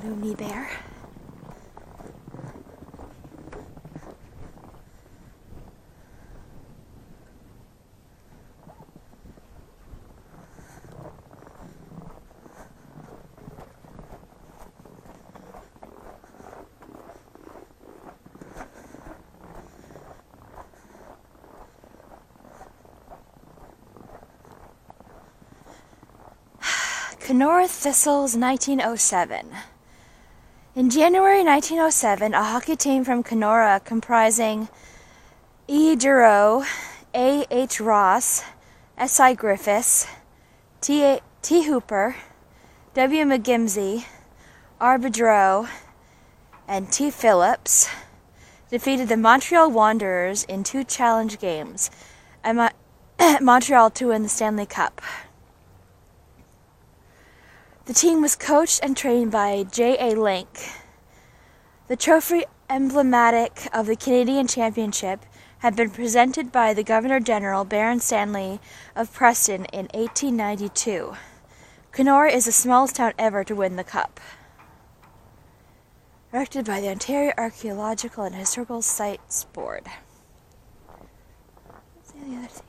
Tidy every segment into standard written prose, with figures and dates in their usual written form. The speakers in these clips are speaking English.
loony bear. Kenora Thistles, 1907. In January 1907, a hockey team from Kenora comprising E. Duro, A. H. Ross, S. I. Griffiths, T. Hooper, W. McGimsey, R. Bedreau, and T. Phillips defeated the Montreal Wanderers in 2 challenge games at Montreal to win the Stanley Cup. The team was coached and trained by J. A. Link. The trophy emblematic of the Canadian Championship had been presented by the Governor-General Baron Stanley of Preston in 1892. Kenora is the smallest town ever to win the cup. Erected by the Ontario Archaeological and Historical Sites Board. What's the other thing?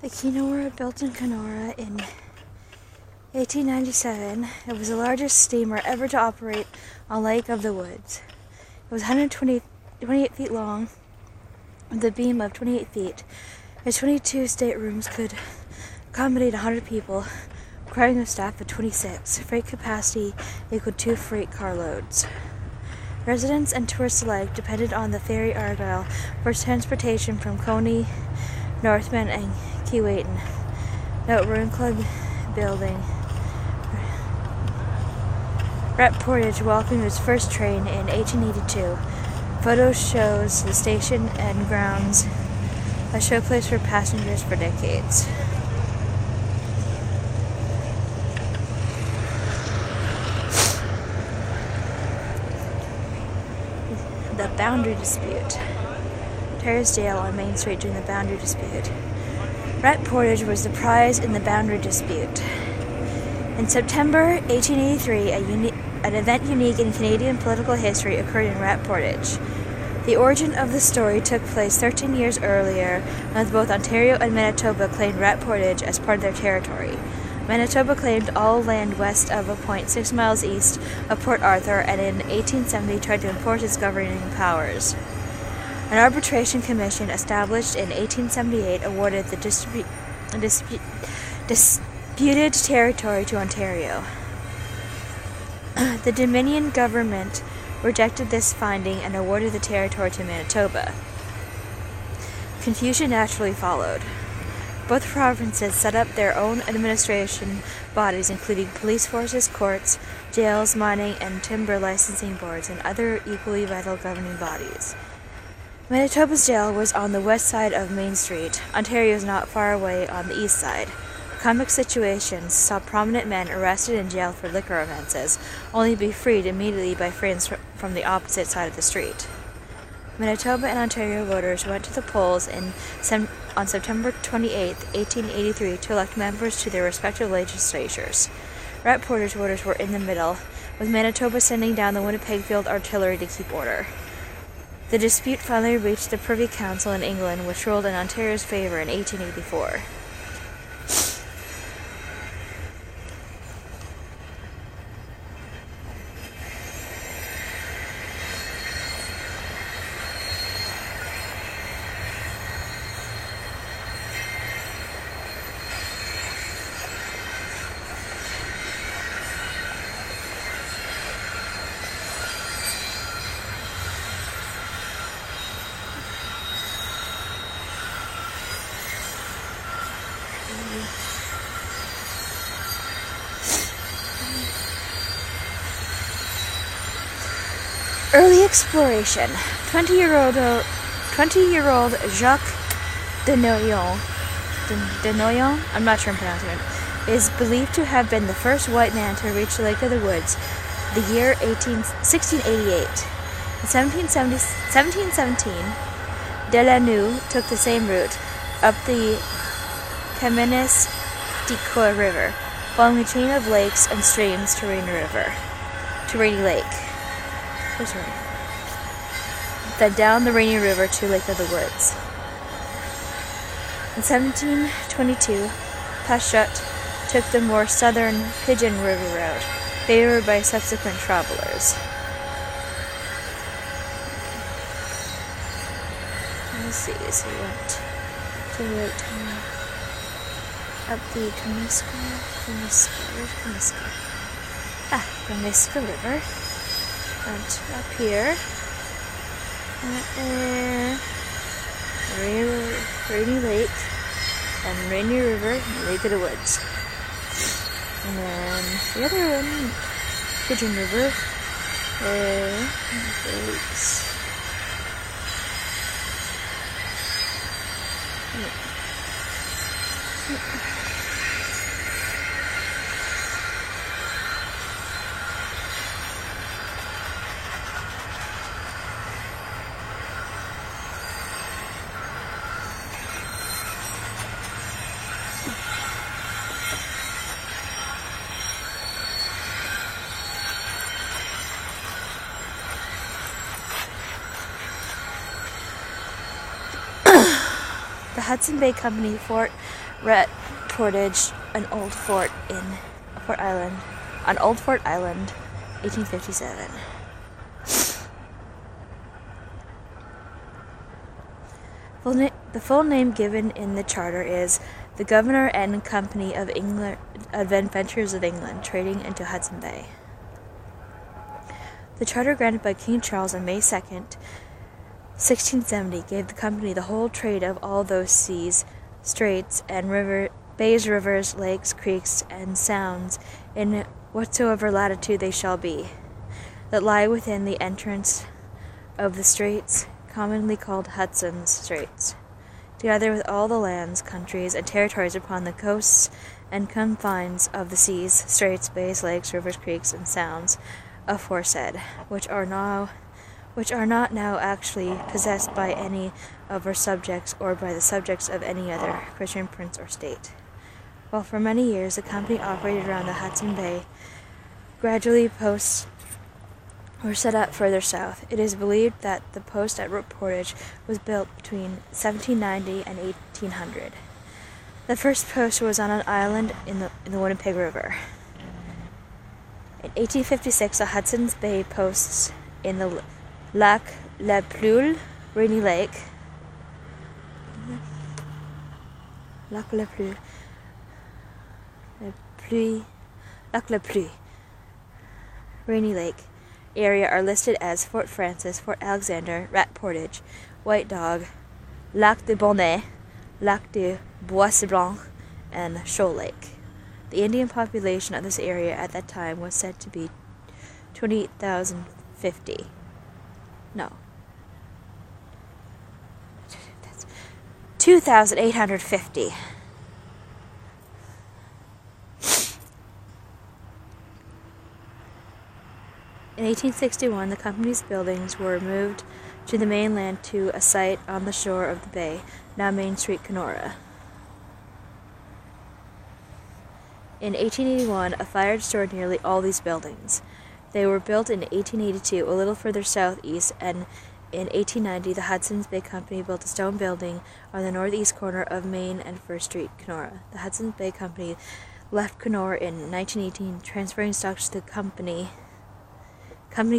The Kenora, built in Kenora in 1897, it was the largest steamer ever to operate on Lake of the Woods. It was 128 feet long, with a beam of 28 feet. Its 22 staterooms could accommodate 100 people, requiring a staff of 26. Freight capacity equaled 2 freight carloads. Residents and tourists alike depended on the ferry Argyle for transportation from Coney, Northman, and Keewatin. Note: Ruin Club building. Rep Portage welcomed its first train in 1882. Photos shows the station and grounds a showplace for passengers for decades. The boundary dispute. Ontario's jail on Main Street during the boundary dispute. Rat portage was the prize in the boundary dispute. In September 1883, an event unique in Canadian political history occurred in Rat Portage. The origin of the story took place 13 years earlier, when both Ontario and Manitoba claimed Rat Portage as part of their territory. Manitoba claimed all land west of a point 6 miles east of Port Arthur, and in 1870 tried to enforce its governing powers. An arbitration commission established in 1878 awarded the disputed territory to Ontario. The Dominion government rejected this finding and awarded the territory to Manitoba. Confusion naturally followed. Both provinces set up their own administration bodies, including police forces, courts, jails, mining and timber licensing boards, and other equally vital governing bodies. Manitoba's jail was on the west side of Main Street. Ontario's not far away on the east side. Comic situations saw prominent men arrested and jailed for liquor offenses, only to be freed immediately by friends from the opposite side of the street. Manitoba and Ontario voters went to the polls on September 28, 1883, to elect members to their respective legislatures. Rat Portage voters were in the middle, with Manitoba sending down the Winnipeg Field Artillery to keep order. The dispute finally reached the Privy Council in England, which ruled in Ontario's favor in 1884. Early exploration. 20-year-old Jacques Denoyon, I'm not sure I'm pronouncing it, is believed to have been the first white man to reach the Lake of the Woods the year 1688. In 1717, Delanoux took the same route up the Kaministiquia River, following a chain of lakes and streams to Rainy Lake. Then down the Rainy River to Lake of the Woods. In 1722, Pashut took the more southern Pigeon River route, favored by subsequent travelers. Let's see, so we went to up the Kaministiquia River. Went up here. Rainy Lake and Rainy River and Lake of the Woods. And then the other one, Pigeon River, lakes. The Hudson Bay Company Fort Rat Portage, an old fort on Old Fort Island, 1857. The full name given in the charter is the Governor and Company of Adventures of England, trading into Hudson Bay. The charter granted by King Charles on May 2nd, 1670, gave the company the whole trade of all those seas, straits, and bays, rivers, lakes, creeks, and sounds, in whatsoever latitude they shall be, that lie within the entrance of the straits, commonly called Hudson's Straits, to together with all the lands, countries, and territories upon the coasts and confines of the seas, straits, bays, lakes, rivers, creeks, and sounds aforesaid, which are not now actually possessed by any of our subjects or by the subjects of any other Christian prince or state. While for many years the company operated around the Hudson Bay, gradually posts were set up further south. It is believed that the post at Rope Portage was built between 1790 and 1800. The first post was on an island in the Winnipeg River. In 1856, the Hudson's Bay posts in the Lac Le Plus, Rainy Lake, Lac Le Plus, Lac Le Plus, Rainy Lake area are listed as Fort Francis, Fort Alexander, Rat Portage, White Dog, Lac de Bonnet, Lac de Bois-Blanc, and Shoal Lake. The Indian population of this area at that time was said to be 28,050. No. 2,850. In 1861, the company's buildings were moved to the mainland to a site on the shore of the bay, now Main Street, Kenora. In 1881, a fire destroyed nearly all these buildings. They were built in 1882, a little further southeast, and in 1890, the Hudson's Bay Company built a stone building on the northeast corner of Main and First Street, Kenora. The Hudson's Bay Company left Kenora in 1918, transferring stock to the company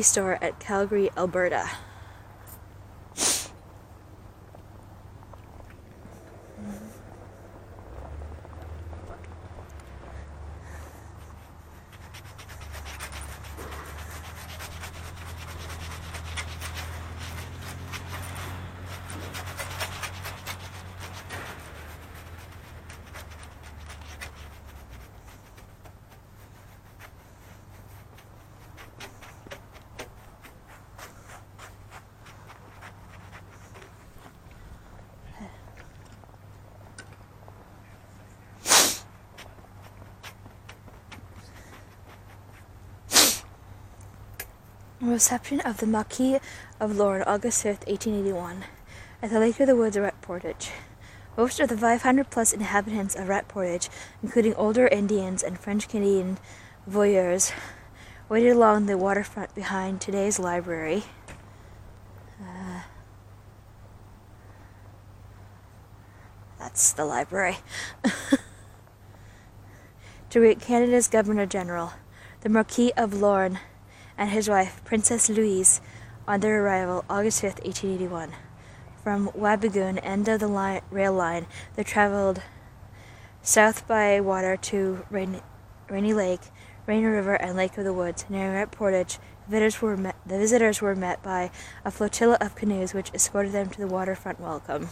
store at Calgary, Alberta. Reception of the Marquis of Lorne, August 5th, 1881, at the Lake of the Woods of Rat Portage. Most of the 500-plus inhabitants of Rat Portage, including older Indians and French-Canadian voyageurs, waited along the waterfront behind today's library. That's the library. To greet Canada's Governor-General, the Marquis of Lorne, and his wife, Princess Louise, on their arrival August 5th, 1881. From Wabigoon, end of the rail line, they traveled south by water to Rainy Lake, Rainy River, and Lake of the Woods. Near Rat Portage, the visitors were met by a flotilla of canoes which escorted them to the waterfront welcome.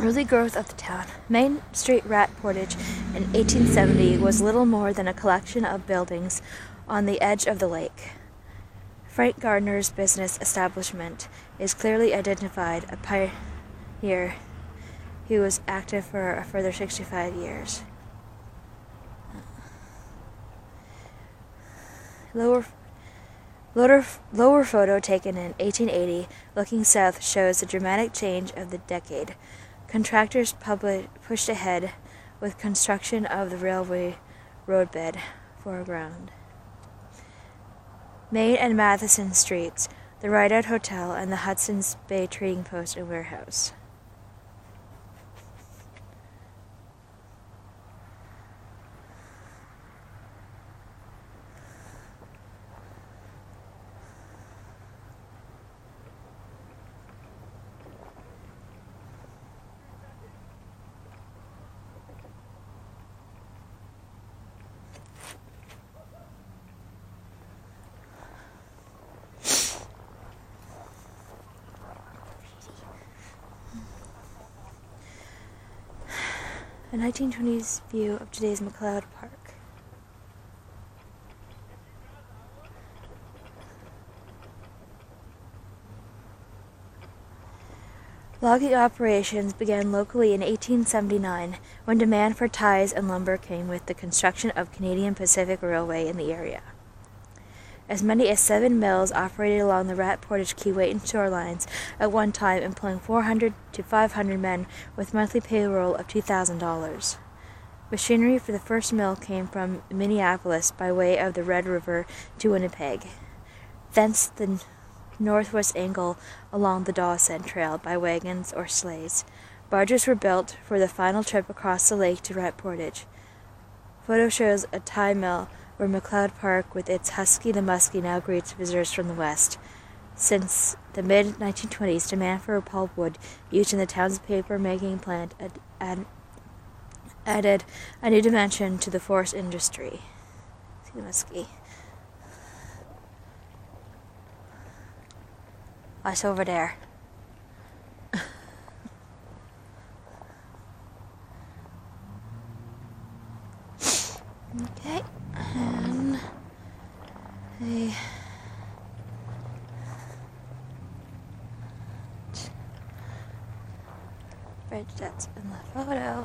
Early growth of the town. Main Street, Rat Portage, in 1870 was little more than a collection of buildings on the edge of the lake. Frank Gardner's business establishment is clearly identified, a pioneer. He was active for a further 65 years. Lower photo taken in 1880, looking south, shows the dramatic change of the decade. Contractors pushed ahead with construction of the railway roadbed foreground. Main and Matheson Streets, the Rideout Hotel, and the Hudson's Bay Trading Post and Warehouse. A 1920s view of today's McLeod Park. Logging operations began locally in 1879 when demand for ties and lumber came with the construction of Canadian Pacific Railway in the area. As many as 7 mills operated along the Rat Portage Keewatin and shore lines at one time, employing 400 to 500 men with monthly payroll of $2,000. Machinery for the first mill came from Minneapolis by way of the Red River to Winnipeg. Thence the northwest angle along the Dawson Trail by wagons or sleighs. Barges were built for the final trip across the lake to Rat Portage. Photo shows a tie mill where McLeod Park with its Husky the Muskie now greets visitors from the west. Since the mid-1920s, demand for pulpwood used in the town's paper-making plant added a new dimension to the forest industry. See the muskie. It's over there. Okay, and a bridge that's in the photo,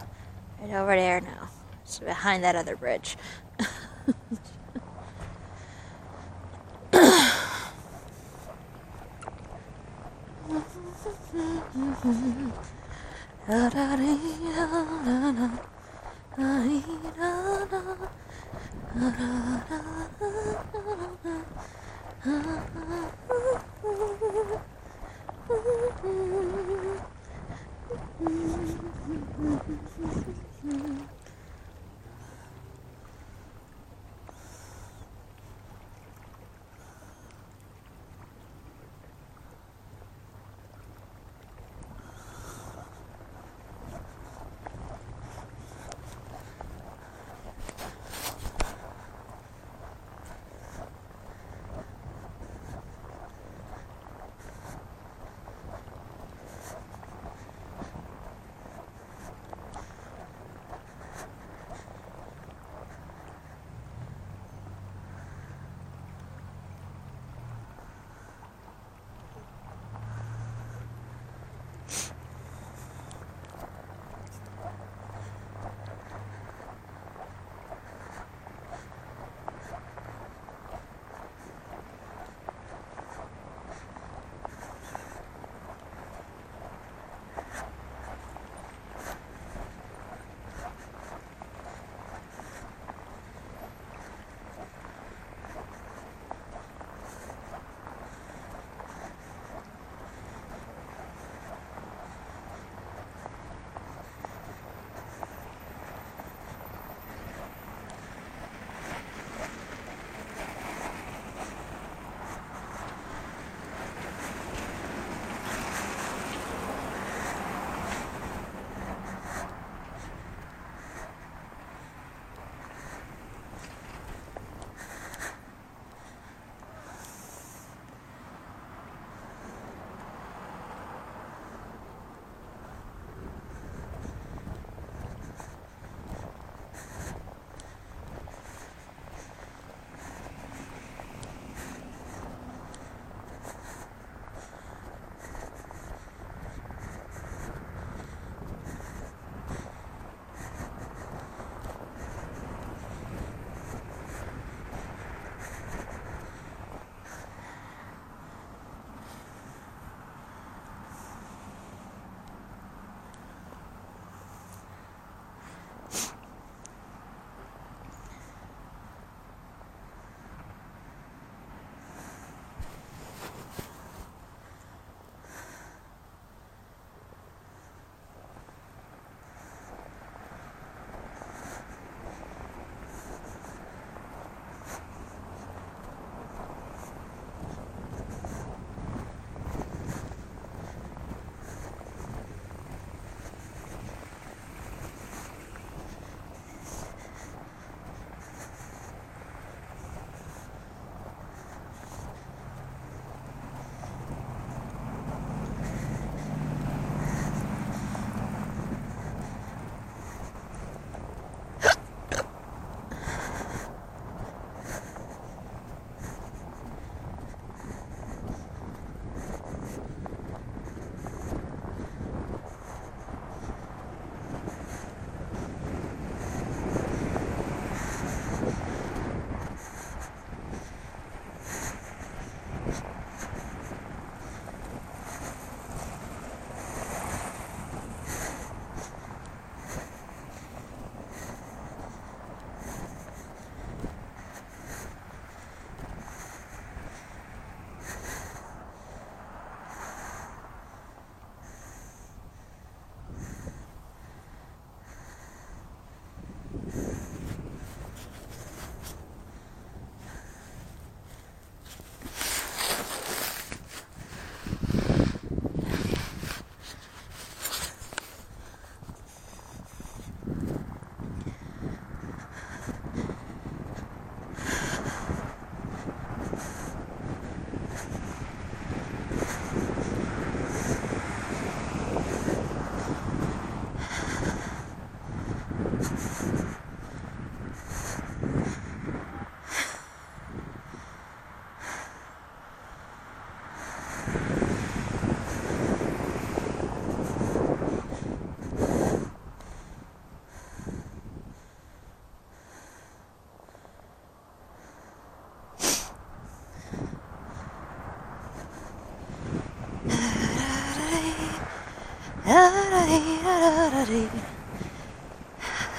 right over there now. It's behind that other bridge.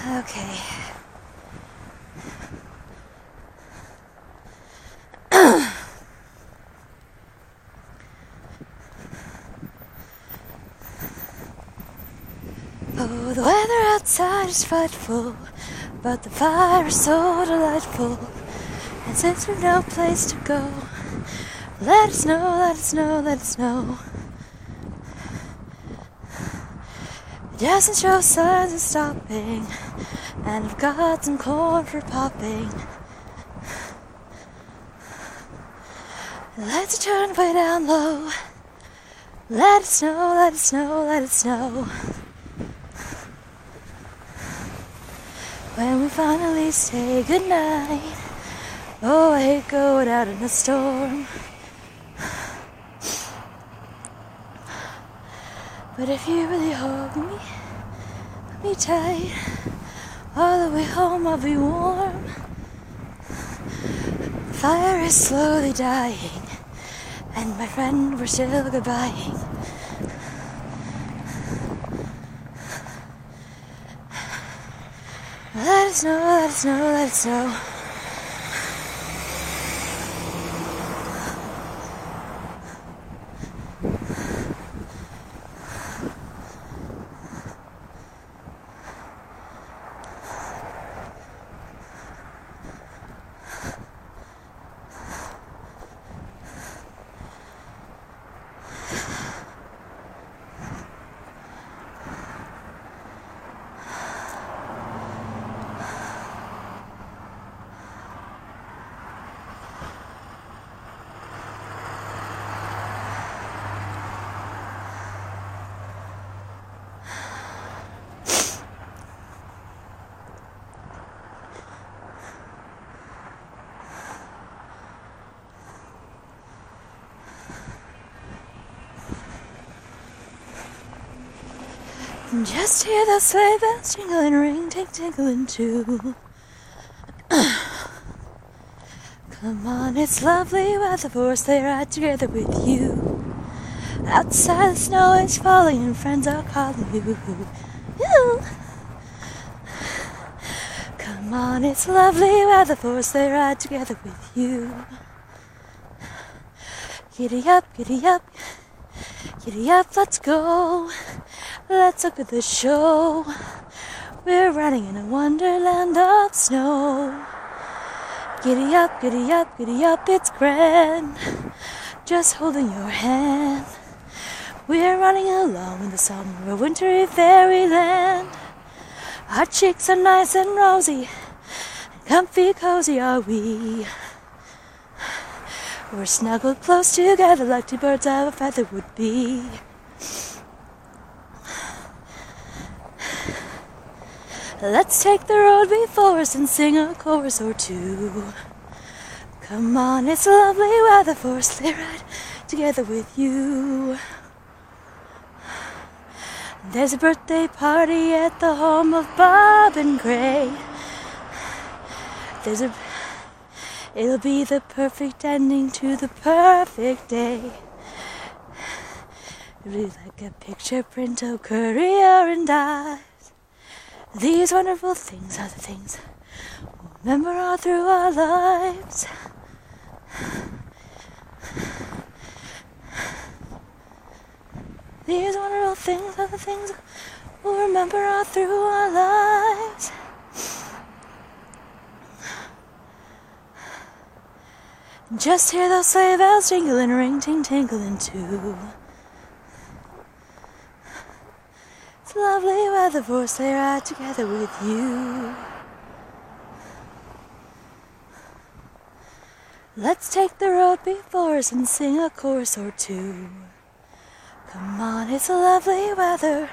Okay. Oh, the weather outside is frightful, but the fire is so delightful. And since we've no place to go, let it snow, let it snow, let it snow. It doesn't show signs of stopping, and I've got some corn for popping. Let's turn way down low. Let it snow, let it snow, let it snow. When we finally say goodnight, oh, I hate going out in a storm. But if you really hold me tight, all the way home I'll be warm. Fire is slowly dying, and my friend, we're still goodbying. Let it snow, let it snow, let it snow. Just hear those sleigh bells jingling, ring, tinkling too. Come on, it's lovely weather for us, they ride together with you. Outside the snow is falling and friends are calling you. Come on, it's lovely weather for us, they ride together with you. Giddy up, giddy up, giddy up, let's go. Let's look at the show. We're riding in a wonderland of snow. Giddy up, giddy up, giddy up, it's grand. Just holding your hand. We're running along in the summer of wintry fairyland. Our cheeks are nice and rosy, and comfy cozy are we. We're snuggled close together like two birds of a feather would be. Let's take the road before us and sing a chorus or two. Come on, it's lovely weather for a sleigh ride together with you. There's a birthday party at the home of Bob and Gray. It'll be the perfect ending to the perfect day. It'll be like a picture print of Courier and I. These wonderful things are the things we'll remember all through our lives. These wonderful things are the things we'll remember all through our lives. Just hear those sleigh bells jingling, ring, ting, tingling too. It's lovely weather for us, they ride together with you. Let's take the road before us and sing a chorus or two. Come on, it's lovely weather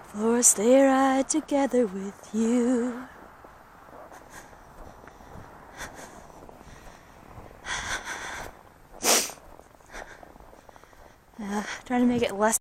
for us, they ride together with you. Trying to make it less